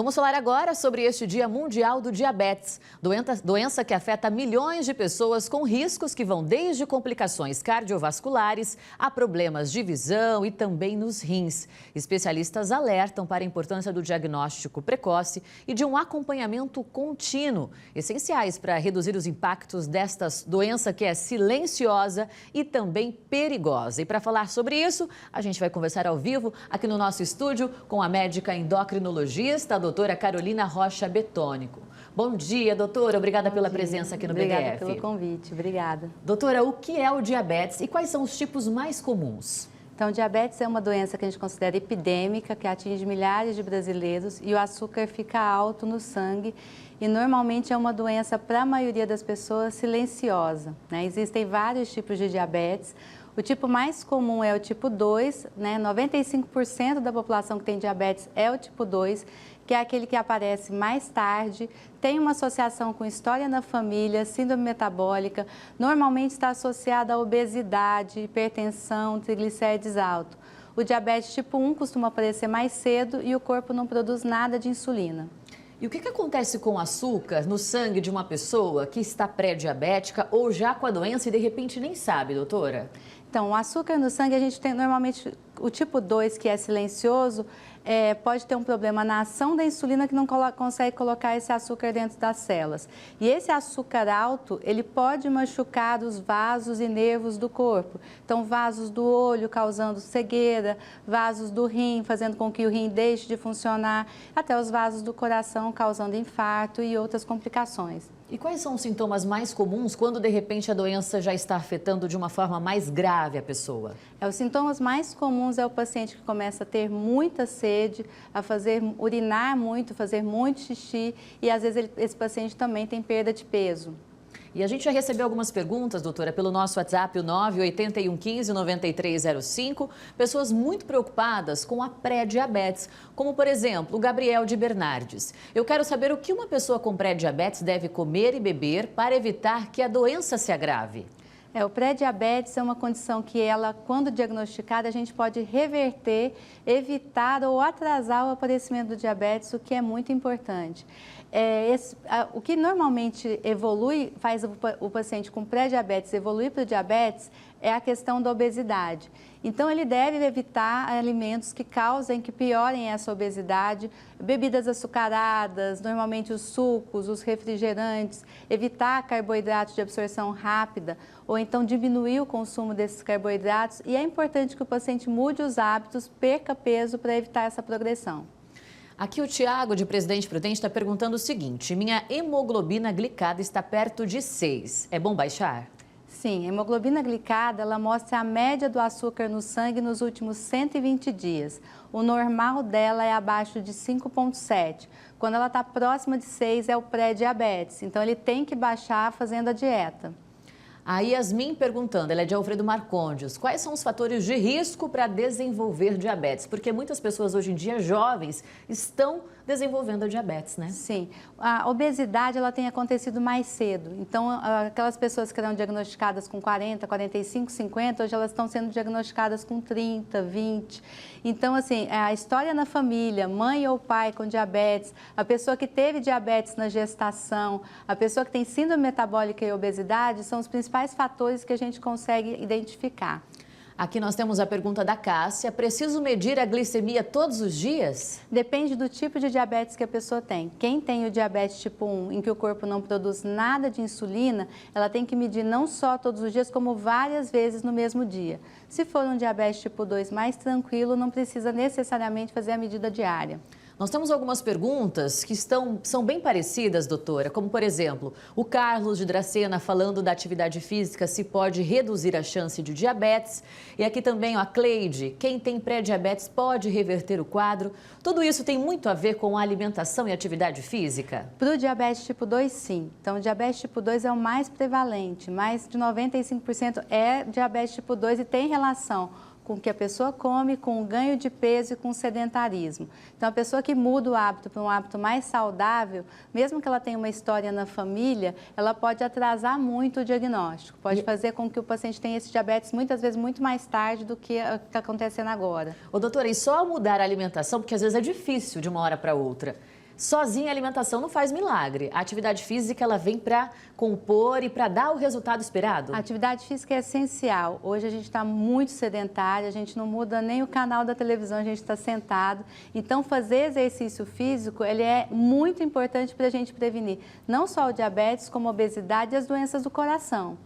Vamos falar agora sobre este Dia Mundial do Diabetes, doença que afeta milhões de pessoas com riscos que vão desde complicações cardiovasculares a problemas de visão e também nos rins. Especialistas alertam para a importância do diagnóstico precoce e de um acompanhamento contínuo, essenciais para reduzir os impactos desta doença que é silenciosa e também perigosa. E para falar sobre isso, a gente vai conversar ao vivo aqui no nosso estúdio com a médica endocrinologista, a doutora Carolina Rocha Betônico. Bom dia, doutora. Obrigada pela presença aqui no BDF. Obrigada pelo convite. Obrigada. Doutora, o que é o diabetes e quais são os tipos mais comuns? Então, o diabetes é uma doença que a gente considera epidêmica, que atinge milhares de brasileiros e o açúcar fica alto no sangue e normalmente é uma doença, para a maioria das pessoas, silenciosa, né? Existem vários tipos de diabetes. O tipo mais comum é o tipo 2, né? 95% da população que tem diabetes é o tipo 2, que é aquele que aparece mais tarde, tem uma associação com história na família, síndrome metabólica, normalmente está associada à obesidade, hipertensão, triglicérides alto. O diabetes tipo 1 costuma aparecer mais cedo e o corpo não produz nada de insulina. E o que acontece com o açúcar no sangue de uma pessoa que está pré-diabética ou já com a doença e de repente nem sabe, doutora? Então, o açúcar no sangue, a gente tem normalmente o tipo 2, que é silencioso, pode ter um problema na ação da insulina que não consegue colocar esse açúcar dentro das células. E esse açúcar alto, ele pode machucar os vasos e nervos do corpo. Então, vasos do olho causando cegueira, vasos do rim fazendo com que o rim deixe de funcionar, até os vasos do coração causando infarto e outras complicações. E quais são os sintomas mais comuns quando, de repente, a doença já está afetando de uma forma mais grave a pessoa? Os sintomas mais comuns é o paciente que começa a ter muita sede, a urinar muito, fazer muito xixi e, às vezes, esse paciente também tem perda de peso. E a gente já recebeu algumas perguntas, doutora, pelo nosso WhatsApp, o 98115-9305, pessoas muito preocupadas com a pré-diabetes, como, por exemplo, o Gabriel de Bernardes. Eu quero saber o que uma pessoa com pré-diabetes deve comer e beber para evitar que a doença se agrave. O pré-diabetes é uma condição que ela, quando diagnosticada, a gente pode reverter, evitar ou atrasar o aparecimento do diabetes, o que é muito importante. O que normalmente evolui, faz o paciente com pré-diabetes evoluir para o diabetes, é a questão da obesidade. Então, ele deve evitar alimentos que piorem essa obesidade, bebidas açucaradas, normalmente os sucos, os refrigerantes, evitar carboidratos de absorção rápida ou então diminuir o consumo desses carboidratos. E é importante que o paciente mude os hábitos, perca peso para evitar essa progressão. Aqui o Tiago, de Presidente Prudente, está perguntando o seguinte: minha hemoglobina glicada está perto de 6. É bom baixar? Sim, a hemoglobina glicada, ela mostra a média do açúcar no sangue nos últimos 120 dias. O normal dela é abaixo de 5,7. Quando ela está próxima de 6 é o pré-diabetes. Então, ele tem que baixar fazendo a dieta. A Yasmin perguntando, ela é de Alfredo Marcondes, quais são os fatores de risco para desenvolver diabetes? Porque muitas pessoas hoje em dia, jovens, estão desenvolvendo a diabetes, né? Sim, a obesidade ela tem acontecido mais cedo. Então, aquelas pessoas que eram diagnosticadas com 40, 45, 50, hoje elas estão sendo diagnosticadas com 30, 20. Então, assim, a história na família, mãe ou pai com diabetes, a pessoa que teve diabetes na gestação, a pessoa que tem síndrome metabólica e obesidade, são os principais fatores que a gente consegue identificar. Aqui nós temos a pergunta da Cássia. Preciso medir a glicemia todos os dias? Depende do tipo de diabetes que a pessoa tem. Quem tem o diabetes tipo 1, em que o corpo não produz nada de insulina, ela tem que medir não só todos os dias, como várias vezes no mesmo dia. Se for um diabetes tipo 2 mais tranquilo, não precisa necessariamente fazer a medida diária. Nós temos algumas perguntas que são bem parecidas, doutora, como, por exemplo, o Carlos de Dracena falando da atividade física, se pode reduzir a chance de diabetes. E aqui também a Cleide, quem tem pré-diabetes pode reverter o quadro. Tudo isso tem muito a ver com a alimentação e atividade física? Para o diabetes tipo 2, sim. Então, o diabetes tipo 2 é o mais prevalente, mais de 95% é diabetes tipo 2 e tem relação com o que a pessoa come, com o ganho de peso e com o sedentarismo. Então, a pessoa que muda o hábito para um hábito mais saudável, mesmo que ela tenha uma história na família, ela pode atrasar muito o diagnóstico. Pode fazer com que o paciente tenha esse diabetes muitas vezes muito mais tarde do que está acontecendo agora. Ô, doutora, e só mudar a alimentação, porque às vezes é difícil de uma hora para outra. sozinha a alimentação não faz milagre. A atividade física, ela vem para compor e para dar o resultado esperado? A atividade física é essencial. Hoje a gente está muito sedentário, a gente não muda nem o canal da televisão, a gente está sentado. Então, fazer exercício físico, ele é muito importante para a gente prevenir não só o diabetes, como a obesidade e as doenças do coração.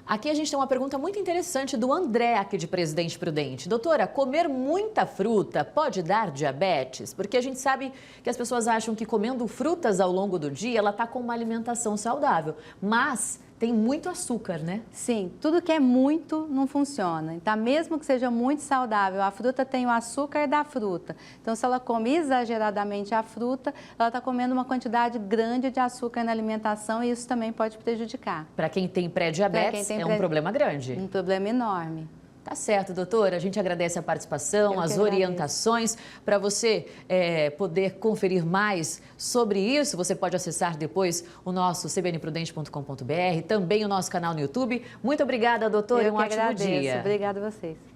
Aqui a gente tem uma pergunta muito interessante do André, aqui de Presidente Prudente. Doutora, comer muita fruta pode dar diabetes? Porque a gente sabe que as pessoas acham que comendo frutas ao longo do dia, ela está com uma alimentação saudável. Mas tem muito açúcar, né? Sim, tudo que é muito não funciona. Então, mesmo que seja muito saudável, a fruta tem o açúcar da fruta. Então, se ela come exageradamente a fruta, ela está comendo uma quantidade grande de açúcar na alimentação e isso também pode prejudicar. Para quem tem pré-diabetes, um problema grande. Um problema enorme. Tá certo, doutora. A gente agradece a participação, as orientações. Para você poder conferir mais sobre isso, você pode acessar depois o nosso cbnprudente.com.br, também o nosso canal no YouTube. Muito obrigada, doutora. Eu um ótimo dia. Obrigada a vocês.